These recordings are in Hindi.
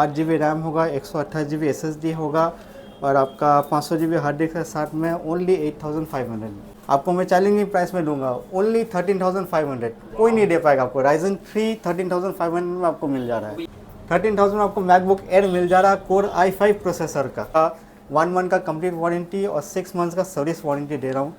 8 GB रैम होगा, 128 GB SSD होगा और आपका 500 GB हार्ड डिस्क के साथ में ओनली 8500 आपको मैं चैलेंजिंग प्राइस में दूंगा, ओनली 13500। कोई नहीं दे पाएगा आपको। Ryzen 3 13500 में आपको मिल जा रहा है। 13000 में आपको मैकबुक एयर मिल जा रहा है कोर i5 प्रोसेसर का। 1 मंथ का कंप्लीट वारंटी और 6 मंथ्स का सर्विस वारंटी दे रहा हूँ।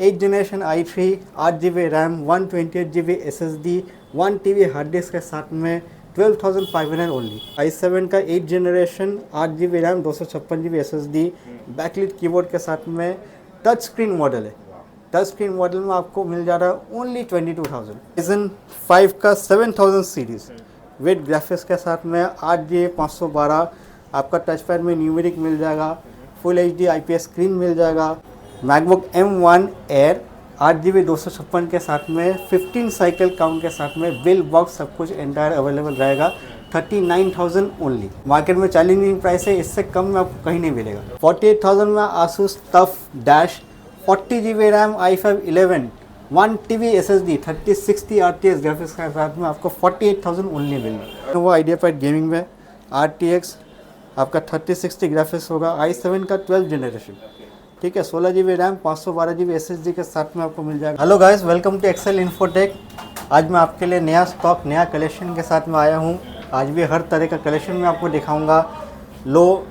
8 generation i3, 8 GB RAM, 128 GB SSD, 1 TB hard disk के साथ में 12,500 ओनली। i7 का 8 generation, 8 GB RAM, 256 GB SSD, backlit keyboard के साथ में टच स्क्रीन मॉडल है। टच स्क्रीन मॉडल में आपको मिल जा रहा है ओनली 22,000। Ryzen 5 का 7000 सीरीज़ विद ग्राफिक्स के साथ में 8GB 512 आपका टच पैड में न्यूमेरिक मिल जाएगा, फुल HD IPS स्क्रीन मिल जाएगा। मैकबुक M1 एयर 8GB 256 के साथ में 15 साइकिल काउंट के साथ में बिल बॉक्स सब कुछ एंटायर अवेलेबल रहेगा। 39,000 ओनली। मार्केट में चैलेंजिंग प्राइस है, इससे कम में आपको कहीं नहीं मिलेगा। 48,000 में Asus tough dash 40 GB RAM, i5 11, 1 TB SSD, 3060 RTS graphics के साथ में आपको 48,000 ओनली मिल रहा है। वो आइडियापैड गेमिंग में RTX आपका 3060 ग्राफिक्स होगा, i7 का 12 जनरेशन, ठीक है, 16 GB रैम, 512 GB SSD के साथ में आपको मिल जाएगा। Hello guys, welcome to Excel Infotech. आज मैं आपके लिए नया स्टॉक, नया कलेक्शन के साथ में आया हूँ। आज भी हर तरह का कलेक्शन मैं आपको दिखाऊंगा। लो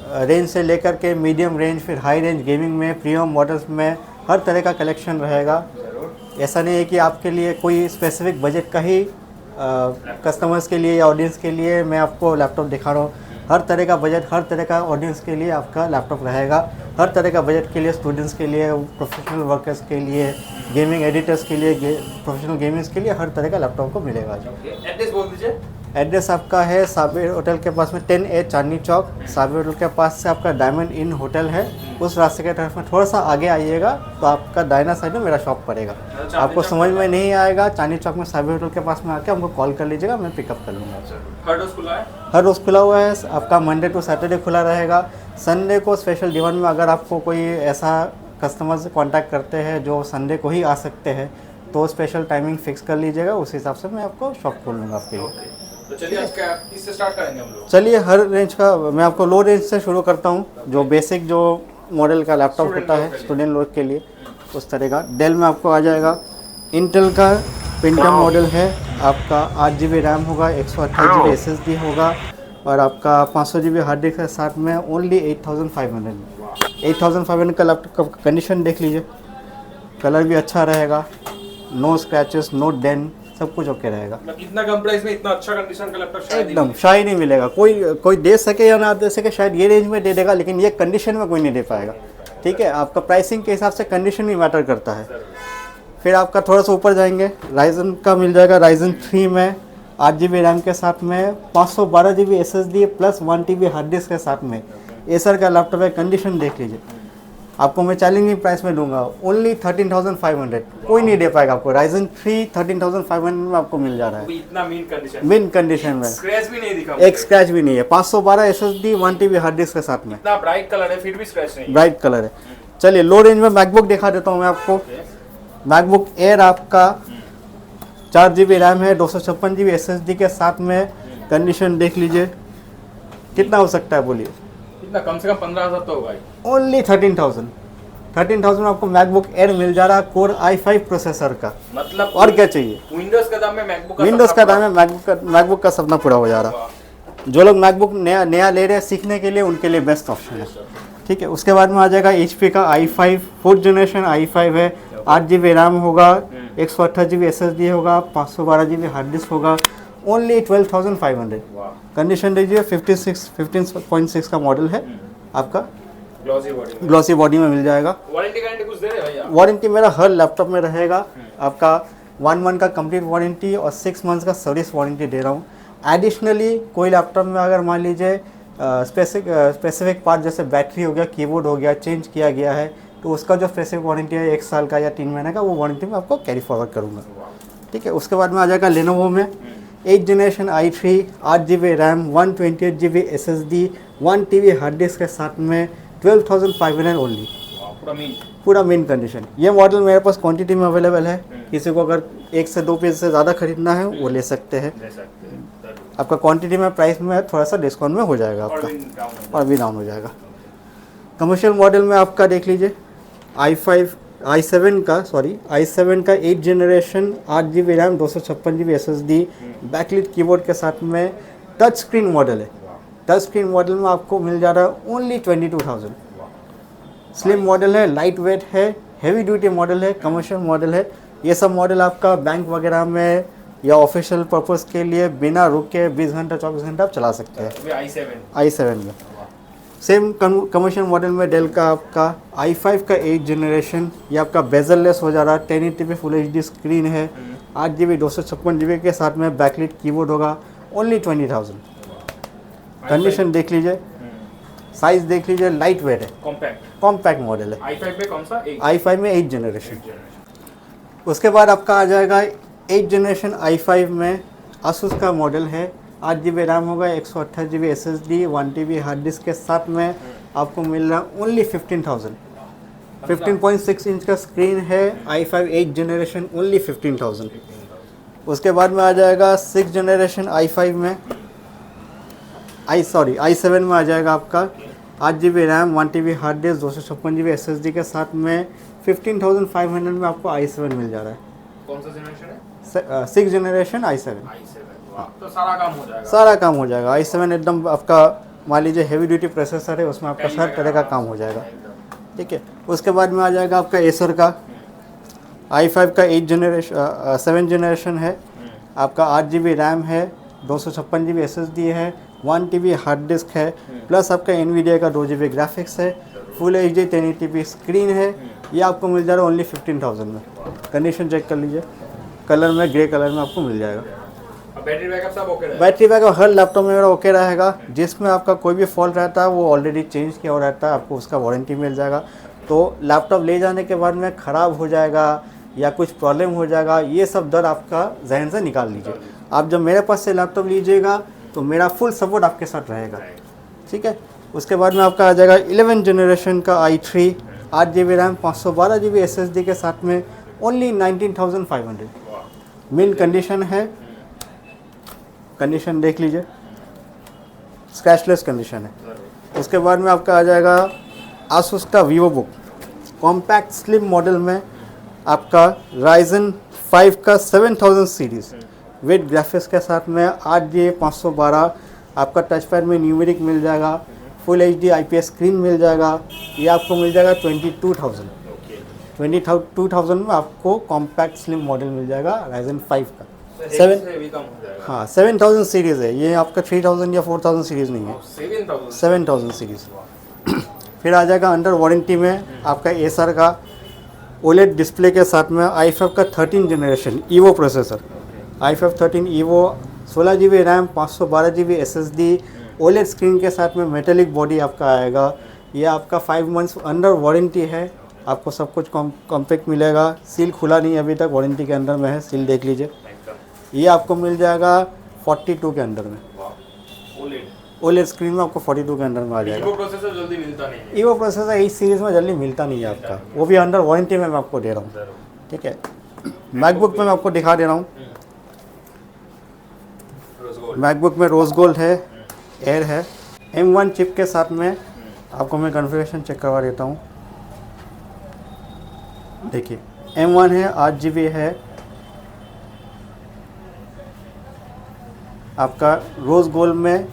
रेंज से लेकर के मीडियम रेंज, फिर हाई रेंज गेमिंग में, प्रीमियम मॉडल्स में हर तरह का कलेक्शन रहेगा। ऐसा नहीं है कि आपके लिए कोई स्पेसिफिक बजट का ही कस्टमर्स के लिए या ऑडियंस के लिए मैं आपको लैपटॉप दिखा रहा हूँ। हर तरह का बजट, हर तरह का ऑडियंस के लिए आपका लैपटॉप रहेगा। हर तरह का बजट के लिए, स्टूडेंट्स के लिए, प्रोफेशनल वर्कर्स के लिए, गेमिंग एडिटर्स के लिए, प्रोफेशनल गेमिंग्स के लिए हर तरह का लैपटॉप को मिलेगा। एड्रेस बोल दीजिए। एड्रेस आपका है साबिर होटल के पास में 10A चांदनी चौक। साबिर होटल के पास से आपका डायमंड इन होटल है, उस रास्ते के तरफ में थोड़ा सा आगे आइएगा तो आपका दाहिना साइड में मेरा शॉप पड़ेगा। आपको समझ में नहीं आएगा, चांदनी चौक में साबिर होटल के पास में आके हमको कॉल कर लीजिएगा, मैं पिकअप कर लूँगा। हर रोज खुला है? हर रोज़ खुला हुआ है। आपका मंडे टू सैटरडे खुला रहेगा। संडे को स्पेशल डिमांड में अगर आपको कोई ऐसा कस्टमर से कॉन्टैक्ट करते हैं जो संडे को ही आ सकते हैं तो स्पेशल टाइमिंग फिक्स कर लीजिएगा, उस हिसाब से मैं आपको शॉप खोल लूँगा आपके लिए। तो चलिए आज क्या इससे स्टार्ट करेंगे हम लोग। चलिए, हर रेंज का मैं आपको लो रेंज से शुरू करता हूँ। जो बेसिक जो मॉडल का लैपटॉप होता है स्टूडेंट लोग के लिए, उस तरह का डेल में आपको आ जाएगा। इंटेल का पेंटियम मॉडल है, आपका 8 GB रैम होगा, 128 GB SSD होगा और आपका 500 GB हार्ड डिस्क के साथ में ओनली 8500। 8500 का लैपटॉप का कंडीशन देख लीजिए, कलर भी अच्छा रहेगा, नो स्क्रैचेस, नो डेंट, सब कुछ ओके रहेगा। इतना कम प्राइस में इतना अच्छा कंडीशन का लैपटॉप शायद एकदम शाही नहीं मिलेगा। कोई दे सके या ना दे सके, शायद ये रेंज में दे देगा, लेकिन ये कंडीशन में कोई नहीं दे पाएगा। ठीक है, आपका प्राइसिंग के हिसाब से कंडीशन भी मैटर करता है। फिर आपका थोड़ा सा ऊपर जाएंगे, Ryzen का मिल जाएगा। Ryzen 3 में 8 GB रैम के साथ में 512 GB SSD plus 1 TB hard disk के साथ में एसर का लैपटॉप है। कंडीशन देख लीजिए, आपको मैं चैलेंजिंग प्राइस में दूंगा, ओनली 13,500। कोई नहीं दे पाएगा आपको। Ryzen 3 13,500 में आपको मिल जा रहा है, इतना मिन कंडीशन में, स्क्रैच भी नहीं दिखा, एक स्क्रैच भी नहीं है। 512 SSD 1 TB हार्ड डिस्क के साथ में, इतना ब्राइट कलर है फिर भी स्क्रैच नहीं, ब्राइट कलर है। चलिए, लो रेंज में मैकबुक दिखा देता हूँ मैं आपको। मैकबुक एयर आपका 4 GB रैम है, 256 GB SSD के साथ में। कंडीशन देख लीजिए, कितना हो सकता है बोलिए? इतना कम से कम 15,000 तो होगा। ओनली 13,000 में आपको मैकबुक एयर मिल जा रहा है कोर i5 प्रोसेसर का। मतलब और क्या चाहिए? विंडोज का दाम में मैकबुक विंडोज का दाम है, मैकबुक का सपना पूरा हो जा रहा। जो लोग मैकबुक नया ले रहे हैं सीखने के लिए, उनके लिए बेस्ट ऑप्शन है। ठीक है, उसके बाद में आ जाएगा HP का i5 4th जनरेशन i5 है, 8 GB रैम होगा, 128 GB SSD होगा, 512 GB हार्ड डिस्क होगा, ओनली 12,500। कंडीशन देखिए, 15.6 का मॉडल है आपका, ग्लॉसी बॉडी में मिल जाएगा। वारंटी गारंटी कुछ दे रहे हैं भैया? वारंटी मेरा हर लैपटॉप में रहेगा। आपका 1 मंथ का कंप्लीट वारंटी और 6 मंथ्स का सर्विस वारंटी दे रहा हूँ। एडिशनली कोई लैपटॉप में अगर मान लीजिए स्पेसिफिक पार्ट जैसे बैटरी हो गया, कीबोर्ड हो गया, चेंज किया गया है, तो उसका जो स्पेसिफिक वारंटी है 1 साल का या 3 महीने का, वो वारंटी में आपको कैरी फॉरवर्ड करूँगा। ठीक है, उसके बाद में आ जाएगा लेनोवो में 8 generation i3, 8 GB RAM, 128 GB SSD, 1 TB hard disk के साथ में 12,500 ओनली। पूरा मेन कंडीशन। ये मॉडल मेरे पास क्वांटिटी में अवेलेबल है, किसी को अगर 1 से 2 पीस से ज़्यादा खरीदना है वो ले सकते हैं। आपका क्वांटिटी में प्राइस में थोड़ा सा डिस्काउंट में हो जाएगा और आपका, भी डाउन और भी डाउन हो जाएगा। कमर्शियल मॉडल में आपका देख लीजिए i7 का 8 generation 8 GB RAM 256 GB SSD backlit keyboard के साथ में टच स्क्रीन मॉडल है। टच स्क्रीन मॉडल में आपको मिल जा रहा है ओनली 22,000। स्लिम मॉडल है, लाइट वेट है, हेवी ड्यूटी मॉडल है, कमर्शियल मॉडल है। ये सब मॉडल आपका बैंक वगैरह में या ऑफिशियल पर्पस के लिए बिना रुके 20 घंटा 24 घंटा आप चला सकते हैं। i7 में सेम कमर्शियल मॉडल में डेल का आपका i5 का 8 जनरेशन, ये आपका बेजल लेस हो जा रहा है, 1080p फुल HD स्क्रीन है, 8 GB 256 GB के साथ में बैकलिट कीबोर्ड होगा, ओनली 20,000। कंडीशन देख लीजिए, साइज देख लीजिए, लाइट वेट है, कॉम्पैक्ट मॉडल है। i5 में कौन सा? i5 में 8 जनरेशन। उसके बाद आपका आ जाएगा 8 जनरेशन i5 में asus का मॉडल है, 8 GB रैम होगा, 128 GB SSD, 1 TB hard disk के साथ में आपको मिल रहा है ओनली 15,000। 15.6 इंच का स्क्रीन है, i5 8 जनरेशन, ओनली 15,000। उसके बाद में आ जाएगा 6 जनरेशन i5 में i7 में आ जाएगा आपका 8 GB RAM, 1 TB hard disk, 256 GB SSD के साथ में 15,500 में आपको i7 मिल जा रहा है। कौन सा जनरेशन है? 6 जनरेशन i7। तो सारा काम हो जाएगा। सारा काम हो जाएगा। i7 एकदम आपका मान लीजिए हेवी ड्यूटी प्रोसेसर है, उसमें आपका हर तरह का काम हो जाएगा। ठीक है। उसके बाद में आ जाएगा आपका एसर का i5 का 7 जनरेशन है, आपका 8 GB रैम है, 256 GB SSD है, 1 TB हार्ड डिस्क है, प्लस आपका NVIDIA का 2 GB ग्राफिक्स है, फुल HD 1080p स्क्रीन है। ये आपको मिल जा रहा है ओनली 15,000 में। कंडीशन चेक कर लीजिए, कलर में ग्रे कलर में आपको मिल जाएगा। बैटरी बैकअप सब ओके रहेगा? बैटरी बैकअप हर लैपटॉप में मेरा ओके रहेगा। जिसमें आपका कोई भी फॉल्ट रहता है वो ऑलरेडी चेंज किया हुआ रहता है, आपको उसका वारंटी मिल जाएगा। तो लैपटॉप ले जाने के बाद में ख़राब हो जाएगा या कुछ प्रॉब्लम हो जाएगा, ये सब डर आपका जहन से निकाल लीजिए। आप जब मेरे पास से लैपटॉप लीजिएगा तो मेरा फुल सपोर्ट आपके साथ रहेगा। ठीक है। उसके बाद में आपका आ जाएगा 11 जनरेशन का i3 8 GB RAM 512 GB SSD के साथ में ओनली 19,500। मिंट कंडीशन है, कंडीशन देख लीजिए, स्क्रैचलेस कंडीशन है। उसके बाद में आपका आ जाएगा आसूस का Vivo book compact slim model में, आपका Ryzen 5 का 7000 सीरीज़ विद ग्राफिक्स के साथ में 8GB 512, आपका टच पैड में न्यूमेरिक मिल जाएगा, फुल HD IPS स्क्रीन मिल जाएगा। ये आपको मिल जाएगा 22,000। 22,000 में आपको कॉम्पैक्ट स्लिम मॉडल मिल जाएगा Ryzen 5 का। 7,000 सीरीज़ है ये, आपका 3,000 या 4,000 सीरीज़ नहीं है, 7,000 सीरीज़। फिर आ जाएगा अंडर वारंटी में आपका एसर का OLED डिस्प्ले के साथ में i5 का 13 generation evo processor, i5 13 evo, 16 GB RAM, 512 GB SSD, OLED screen के साथ में मेटेलिक बॉडी आपका आएगा। ये आपका 5 मंथ्स अंडर वारंटी है, आपको सब कुछ कॉम्पैक्ट मिलेगा। सील खुला नहीं अभी तक, वारंटी के अंदर में है, सील देख लीजिए। ये आपको मिल जाएगा 42 के अंदर में, OLED स्क्रीन में आपको 42 के अंदर में आ जाएगा। ईवो प्रोसेसर जल्दी मिलता नहीं है, ईवो प्रोसेसर इस सीरीज़ में जल्दी मिलता नहीं है आपका, वो भी अंडर वारंटी में मैं आपको दे रहा हूँ। ठीक है। मैकबुक में मैं आपको दिखा दे रहा हूँ, मैकबुक में रोज गोल्ड है, एयर है, M1 चिप के साथ में। आपको मैं कॉन्फ़िगरेशन चेक करवा देता हूँ। देखिए M1 है, 8 GB है, आपका रोज़ गोल्ड में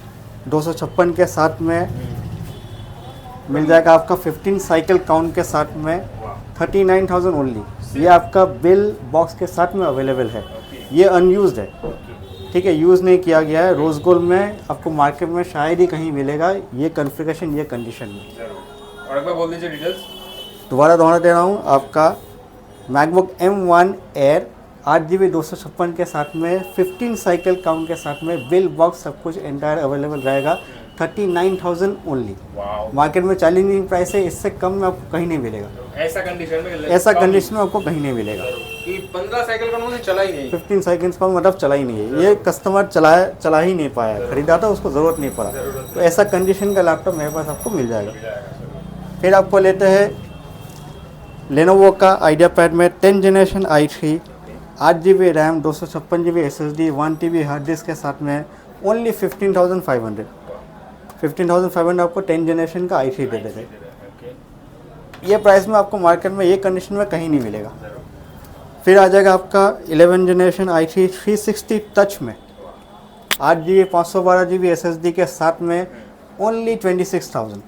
256 के साथ में मिल जाएगा आपका 15 साइकिल काउंट के साथ में 39,000 ओनली। ये आपका बिल बॉक्स के साथ में अवेलेबल है, ये अनयूज्ड है। ठीक है, यूज़ नहीं किया गया है। रोज़ गोल्ड में आपको मार्केट में शायद ही कहीं मिलेगा ये कॉन्फ़िगरेशन, ये कंडीशन में। और एक बार बोल दीजिए डिटेल्स। दोबारा दे रहा हूँ, आपका मैकबुक M1 एयर 8 GB 256 के साथ में 15 साइकिल काउंट के साथ में बिल बॉक्स सब कुछ एंटायर अवेलेबल रहेगा, 39,000 ओनली। मार्केट में चैलेंजिंग प्राइस है, इससे कम में आपको कहीं नहीं मिलेगा। ऐसा कंडीशन में आपको कहीं नहीं मिलेगा कि 15 साइकिल का उन्होंने चला ही नहीं, 15 सेकंड्स का मतलब चला ही नहीं है। ये कस्टमर चला ही नहीं पाया, खरीदा था उसको ज़रूरत नहीं पड़ा, तो ऐसा कंडीशन का लैपटॉप मेरे पास आपको मिल जाएगा। फिर आपको लेते हैं लेनोवो का आइडियापैड में 10 generation i3 8 GB RAM, 256 GB SSD, 1 TB hard disk के साथ में ओनली 15,500। 15,500 आपको 10 जनरेशन का i3 दे देते। ओके। ये प्राइस में आपको मार्केट में ये कंडीशन में कहीं नहीं मिलेगा। फिर आ जाएगा आपका 11 जनरेशन i3 360 टच में 8GB 512GB SSD के साथ में ओनली 26,000।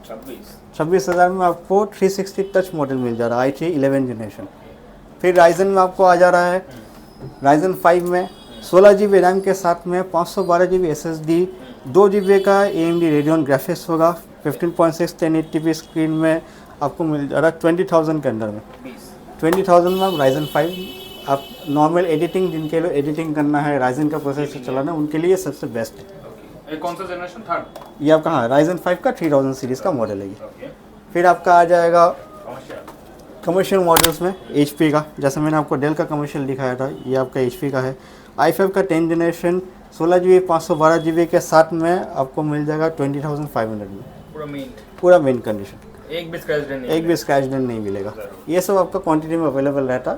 26,000 में आपको 360 टच मॉडल मिल जा रहा है i3 11 जनरेशन। फिर राइजन में आपको आ जा रहा है राइजन 5 में 16GB रैम के साथ में 512GB SSD 2GB का AMD रेडियन ग्राफिक्स होगा 15.6 1080p स्क्रीन में आपको मिल जा रहा है 20,000 के अंदर में। 20,000 में आप राइजन 5 आप नॉर्मल एडिटिंग जिनके लिए एडिटिंग करना है राइजन का प्रोसेसर चलाना है उनके लिए सबसे बेस्ट है। ये कौन सा जनरेशन? थर्ड? ये आपका हाँ राइजन 5 का 3000 सीरीज़ का मॉडल है ये। फिर आपका आ जाएगा कमर्शियल मॉडल्स में HP का, जैसे मैंने आपको डेल का कमर्शियल दिखाया था, ये आपका HP का है i5 का 10 जनरेशन 16GB 512GB के साथ में आपको मिल जाएगा 20,500 में। पूरा मेन कंडीशन, एक भी स्क्रैच डेंट नहीं मिलेगा। ये सब आपका क्वांटिटी में अवेलेबल रहता,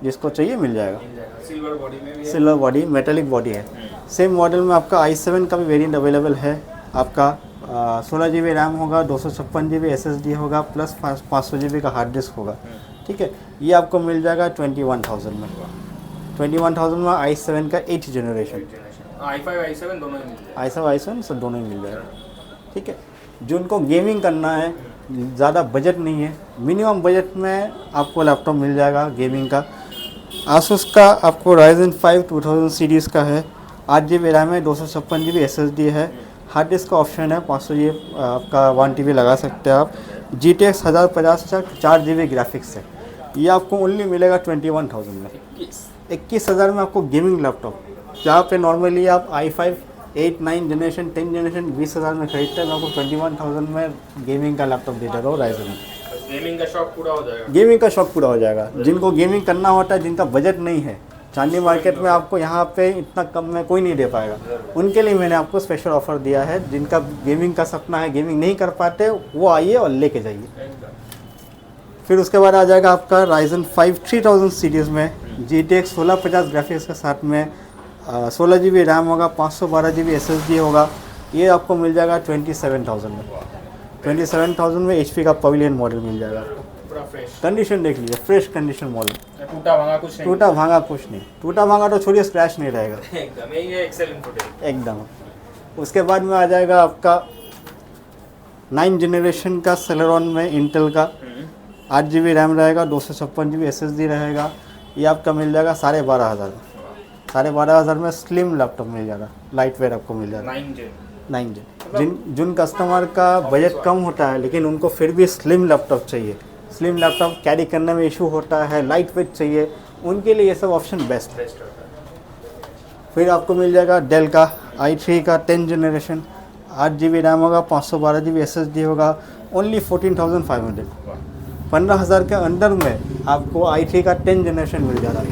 जिसको चाहिए मिल जाएगा। सिल्वर बॉडी में भी है। सिल्वर बॉडी मेटेलिक बॉडी है। सेम मॉडल में आपका i7 का भी वेरिएंट अवेलेबल है। आपका 16GB रैम होगा 256GB SSD होगा प्लस 500GB का हार्ड डिस्क होगा। ठीक है, ये आपको मिल जाएगा 21,000 में। 21,000 में i7 का 8th जनरेशन i5 i7 दोनों ही मिल जाएगा। i7 i7 सब दोनों ही मिल जाएगा। ठीक है, जिनको गेमिंग करना है, ज़्यादा बजट नहीं है, मिनिमम बजट में आपको लैपटॉप मिल जाएगा गेमिंग का। आसूस का आपको Ryzen 5 2000 सीरीज़ का है, 8GB रैम है 256GB SSD है, हार्ड डिस्क का ऑप्शन है 500 आपका 1TB लगा सकते हैं आप। GTX 1050 तक 4GB ग्राफिक्स है। ये आपको ओनली मिलेगा 21,000 में। 21,000 में आपको गेमिंग लैपटॉप, जहाँ पे नॉर्मली आप i5 8 9 जनरेशन 10 जनरेशन 20,000 में खरीदते हैं, मैं आपको 21,000 में गेमिंग का लैपटॉप दे दे रहा हूँ राइजन में। गेमिंग का शौक पूरा हो जाएगा। गेमिंग का शौक पूरा हो जाएगा। जिनको गेमिंग करना होता है, जिनका बजट नहीं है, चांदी मार्केट में आपको यहाँ पे इतना कम में कोई नहीं दे पाएगा, उनके लिए मैंने आपको स्पेशल ऑफर दिया है। जिनका गेमिंग का सपना है, गेमिंग नहीं कर पाते, वो आइए और लेके जाइए। फिर उसके बाद आ जाएगा आपका Ryzen 5 3000 सीरीज़ में GTX 1650 ग्राफिक्स के साथ में 16GB रैम होगा 512GB SSD होगा। ये आपको मिल जाएगा 27,000 में। 27,000 में HP का पवेलियन मॉडल मिल जाएगा। पूरा फ्रेश कंडीशन देख लीजिए, फ्रेश कंडीशन मॉडल, टूटा भांगा कुछ नहीं। टूटा भांगा कुछ नहीं, टूटा भांगा तो छोड़िए, स्क्रैच नहीं रहेगा एकदम यही है एक्सेलेंट फुटेज एकदम। उसके बाद में आ जाएगा आपका 9 जनरेशन का सेलेरॉन में इंटेल का 8GB रैम रहेगा 256GB SSD रहेगा। ये आपका मिल जाएगा 12,500 में। 12,500 में स्लिम लैपटॉप मिल जाएगा, लाइट वेट आपको मिल जाएगा 9 जिन जिन कस्टमर का बजट कम होता है लेकिन उनको फिर भी स्लिम लैपटॉप चाहिए, स्लिम लैपटॉप कैरी करने में इशू होता है, लाइट वेट चाहिए, उनके लिए ये सब ऑप्शन बेस्ट है। फिर आपको मिल जाएगा डेल का i3 का 10 जनरेशन 8GB रैम होगा 512GB SSD होगा ओनली 14,500। 15,000 के अंदर में आपको i3 का 10 जनरेशन मिल जा रहा है।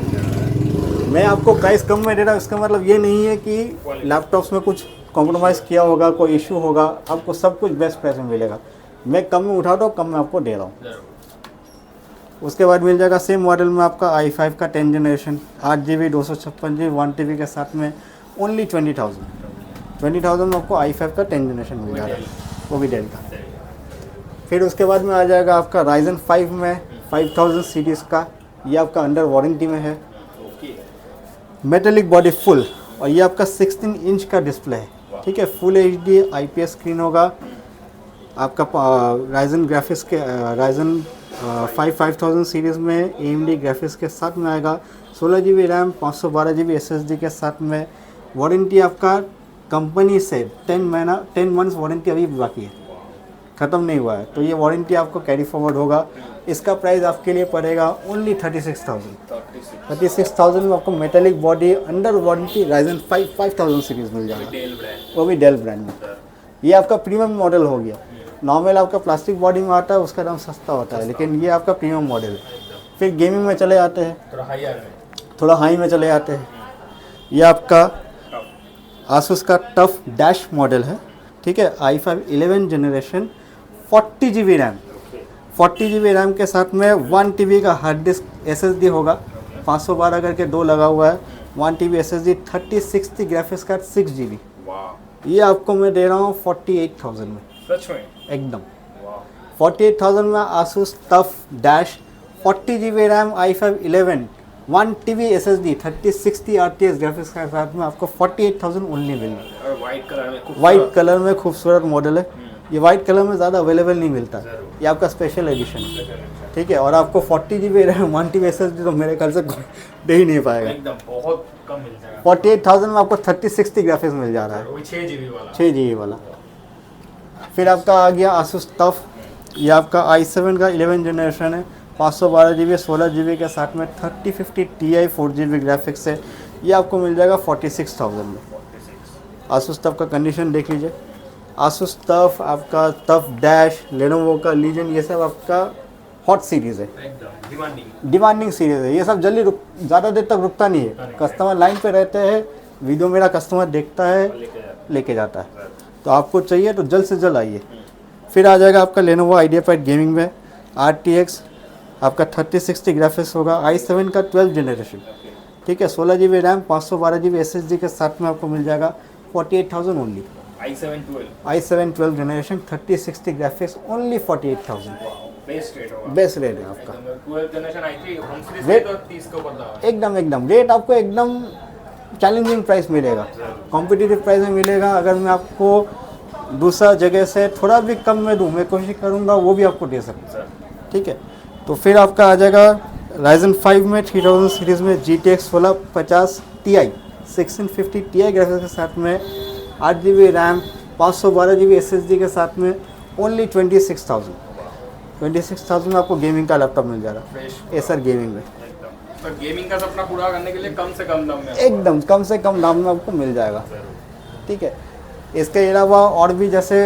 मैं आपको प्राइस कम में दे रहा हूँ, इसका मतलब ये नहीं है कि लैपटॉप्स में कुछ कॉम्प्रोमाइज़ किया होगा, कोई इशू होगा। आपको सब कुछ बेस्ट प्राइस में मिलेगा। मैं कम में उठाता हूँ, कम में आपको दे रहा हूँ। उसके बाद मिल जाएगा सेम मॉडल में आपका i5 का 10 जनरेशन 8GB 256GB 1TB के साथ में ओनली 20,000 में आपको i5 का 10 जनरेशन मिल जाएगा, वो भी डेल का। फिर उसके बाद में आ जाएगा आपका Ryzen 5 में 5000 सीरीज़ का, ये आपका अंडर वारंटी में है, मेटेलिक बॉडी फुल, और ये आपका 16 इंच का डिस्प्ले है। ठीक है, फुल HD IPS स्क्रीन होगा आपका। राइजन ग्राफिक्स के Ryzen 5 5000 सीरीज़ में AMD ग्राफिक्स के साथ में आएगा। 16GB रैम 512GB SSD के साथ में। वारंटी आपका कंपनी से 10 मंथ्स वारंटी अभी भी बाकी है, ख़त्म नहीं हुआ है, तो ये वारंटी आपको कैरी फॉरवर्ड होगा। इसका प्राइस आपके लिए पड़ेगा ओनली 36,000 में आपको metallic body under warranty Ryzen 5 5000 series मिल जाएगा, वो भी डेल ब्रांड में। ये आपका प्रीमियम मॉडल हो गया। नॉर्मल आपका प्लास्टिक बॉडी में आता है, उसका दाम सस्ता होता है, लेकिन ये आपका प्रीमियम मॉडल है। फिर गेमिंग में चले आते हैं, थोड़ा हाई में चले आते हैं। ये आपका आसूस का टफ डैश मॉडल है। ठीक है, i5 11 generation 40GB RAM 40GB RAM के साथ में 1TB का हार्ड डिस्क SSD होगा। 512 करके 2 लगा हुआ है। 1TB SSD 3060 graphics card 6GB ये आपको मैं दे रहा हूँ 48,000 में सच में एकदम। वाह 48,000 में Asus TUF Dash 40GB RAM i5 11 1 TB SSD 3060 RTS graphics के साथ में आपको 48,000 ओनली मिल रहा है। और वाइट कलर में खूबसूरत। वाइट कलर में खूबसूरत मॉडल है। ये वाइट कलर में ज़्यादा अवेलेबल नहीं मिलता है, जरूर। ये आपका स्पेशल एडिशन है, ठीक है। और आपको 40GB रैम 1 TB SSD तो मेरे ख्याल से कोई दे ही नहीं पाएगा। एकदम बहुत कम मिल जाएगा। 48,000 में आपको 3060 ग्राफिक्स मिल जा रहा है, वही 6 GB वाला। 6GB वाला। फिर आपका आ गया Asus TUF, ये आपका i7 का 11 जनरेशन है, 512GB 16GB के साथ में 3050 Ti 4GB ग्राफिक्स है। ये आपको मिल जाएगा 46,000 में। Asus TUF का कंडीशन देख लीजिए। Asus TUF आपका TUF Dash, Lenovo का Legion, ये सब आपका हॉट सीरीज़ है, एकदम डिमांडिंग। डिमांडिंग सीरीज़ है। ये सब जल्दी ज़्यादा देर तक रुकता नहीं है, कस्टमर लाइन पे रहते हैं, वीडियो मेरा कस्टमर देखता है, लेके जाता है। तो आपको चाहिए तो जल्द से जल्द आइए। फिर आ जाएगा आपका Lenovo IdeaPad गेमिंग में RTX आपका 3060 ग्राफिक्स होगा, i7 का 12 जनरेशन, ठीक है। 16GB रैम 512GB SSD के साथ में आपको मिल जाएगा 48,000 only. i7 12 generation 3060 graphics only 48,000। Best rate होगा। बेस्ट रेट है आपका 12 generation i3 home series Rate- तो 30 के ऊपर था। एकदम रेट आपको एकदम चैलेंजिंग प्राइस मिलेगा, कॉम्पिटिटिव प्राइस में मिलेगा। अगर मैं आपको दूसरा जगह से थोड़ा भी कम में दूँ, मैं कोशिश करूँगा वो भी आपको दे सकता, ठीक है। तो फिर आपका आ जाएगा Ryzen 5 में 3000 सीरीज़ में GTX 1650 Ti 1650 Ti ग्राफिक्स के साथ में 8GB रैम 512GB SSD के साथ में ओनली 26,000 में आपको गेमिंग का लैपटॉप मिल जाएगा फ्रेश एसर गेमिंग में। तो गेमिंग का सपना पूरा करने के लिए कम से कम दाम में एकदम कम से कम दाम में आपको मिल जाएगा, ठीक है। इसके अलावा और भी जैसे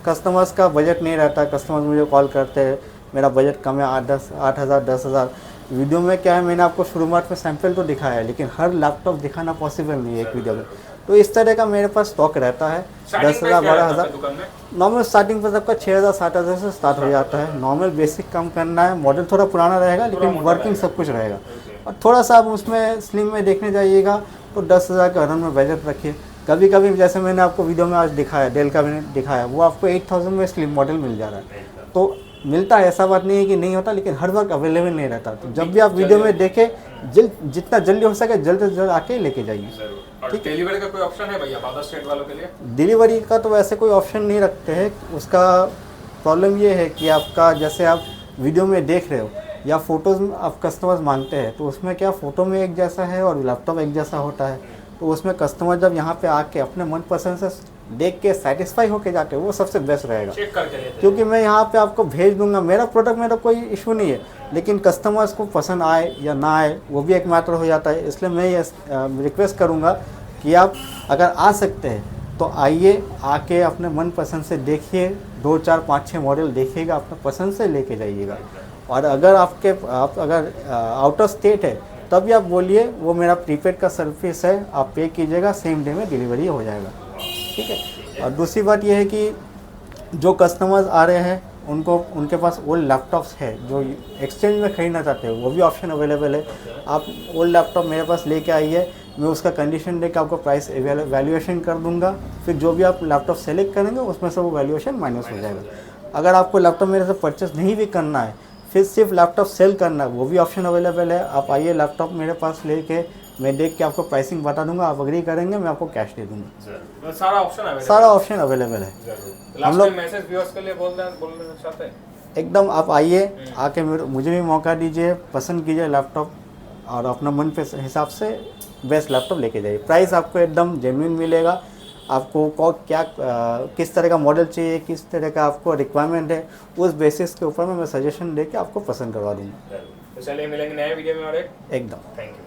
कस्टमर्स का बजट नहीं रहता, कस्टमर्स मुझे कॉल करते हैं मेरा बजट कम है 8,000 10,000। वीडियो में क्या है, मैंने आपको शुरुआत में सैंपल तो दिखाया है, लेकिन हर लैपटॉप दिखाना पॉसिबल नहीं है एक वीडियो में। तो इस तरह का मेरे पास स्टॉक रहता है 10,000 12,000। दुकान में नॉर्मल स्टार्टिंग पर सबका 6,000 7,000 से स्टार्ट हो जाता है। नॉर्मल बेसिक काम करना है, मॉडल थोड़ा पुराना रहेगा लेकिन वर्किंग सब कुछ रहेगा। और थोड़ा सा आप उसमें स्लिम में देखने जाइएगा तो 10,000 के अराउंड में बजट रखिए। कभी कभी जैसे मैंने आपको वीडियो में आज दिखाया, डेल का मैंने दिखाया, वो आपको 8,000 में स्लिम मॉडल मिल जा रहा है। तो मिलता है, ऐसा बात नहीं है कि नहीं होता, लेकिन हर वक्त अवेलेबल नहीं रहता। तो जब भी आप वीडियो में देखें, जितना जल्दी हो सके जल्द से जल्द आके लेके जाइए। और डिलीवरी का कोई ऑप्शन है भैया अदर स्टेट वालों के लिए? डिलीवरी का तो वैसे कोई ऑप्शन नहीं रखते हैं। उसका प्रॉब्लम ये है कि आपका जैसे आप वीडियो में देख रहे हो या फ़ोटोज़ आप कस्टमर्स मांगते हैं, तो उसमें क्या फ़ोटो में एक जैसा है और लैपटॉप एक जैसा होता है। तो उसमें कस्टमर जब यहाँ पे आके अपने मनपसंद से देख के सेटिस्फाई होके जाते हैं, वो सबसे बेस्ट रहेगा। चेक करके लेते हैं। क्योंकि मैं यहाँ पे आपको भेज दूंगा, मेरा प्रोडक्ट में तो कोई इशू नहीं है, लेकिन कस्टमर्स को पसंद आए या ना आए वो भी एक मैटर हो जाता है। इसलिए मैं ये रिक्वेस्ट करूँगा कि आप अगर आ सकते हैं तो आइए, आके अपने मन पसंद से देखिए, 2 4 5 6 मॉडल देखिएगा, अपने पसंद से लेके जाइएगा। और अगर आप अगर आउट ऑफ स्टेट है तब भी आप बोलिए, वो मेरा प्रीपेड का सर्विस है, आप पे कीजिएगा, सेम डे में डिलीवरी हो जाएगा, ठीक है। और दूसरी बात यह है कि जो कस्टमर्स आ रहे हैं उनके पास ओल्ड लैपटॉप्स है जो एक्सचेंज में ख़रीदना चाहते हैं, वो भी ऑप्शन अवेलेबल है। आप ओल्ड लैपटॉप मेरे पास लेके आइए, मैं उसका कंडीशन देकर आपको प्राइस वैल्यूएशन कर दूंगा। फिर जो भी आप लैपटॉप सेलेक्ट करेंगे उसमें से वो वैल्यूएशन माइनस हो जाएगा। अगर आपको लैपटॉप मेरे से परचेस नहीं भी करना है, फिर सिर्फ लैपटॉप सेल करना है, वो भी ऑप्शन अवेलेबल है। आप आइए लैपटॉप मेरे पास लेके, मैं देख के आपको प्राइसिंग बता दूंगा, आप अग्री करेंगे, मैं आपको कैश दे दूंगा। सारा ऑप्शन सारा ऑप्शन अवेलेबल है। हम लोग मैसेज व्यूअर्स के लिए बोलना चाहते हैं एकदम आप आइए, आके मुझे भी मौका दीजिए, पसंद कीजिए लैपटॉप और अपना मन पे हिसाब से बेस्ट लैपटॉप लेके जाइए। प्राइस आपको एकदम जेन्युइन मिलेगा। आपको क्या किस तरह का मॉडल चाहिए, किस तरह का आपको रिक्वायरमेंट है, उस बेसिस के ऊपर मैं सजेशन दे के आपको पसंद करवा दूँगा। तो चलिए मिलेंगे नए वीडियो में और एक एकदम। Thank you.